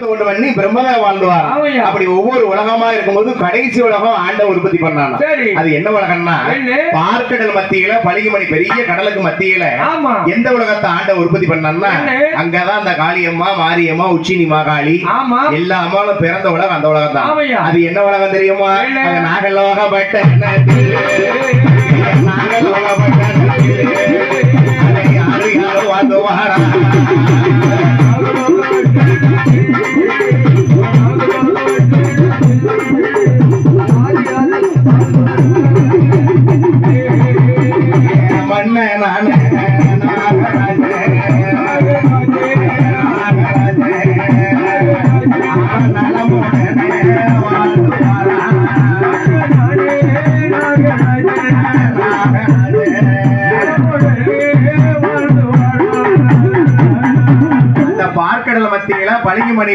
பண்ணி பிரம்மதா வாழ்ந்துவார். அப்படி ஒவ்வொரு உலகமா இருக்கும்போது கடைசி உலகம் ஆண்டவன் உற்பத்தி பண்ணானா. அது என்ன உலகம்னா பார்க்கடல் மத்தியில பளிங்குமணி பெரிய கடலுக்கு மத்தியில எந்த உலகத்தை ஆண்டவன் உற்பத்தி பண்ணான்னா அங்கதான் அந்த காளியம்மா மாரியம்மா உச்சினி மாகாளி எல்லா அம்மாவும் பிறந்த உலகம் அந்த உலகம் தான். அது என்ன உலகம் தெரியுமா? நாகலோகப்பட்ட யாரு யாரும் வாழ்ந்துவாரா. பார்க்கடல் மத்தியில பளிங்குமணி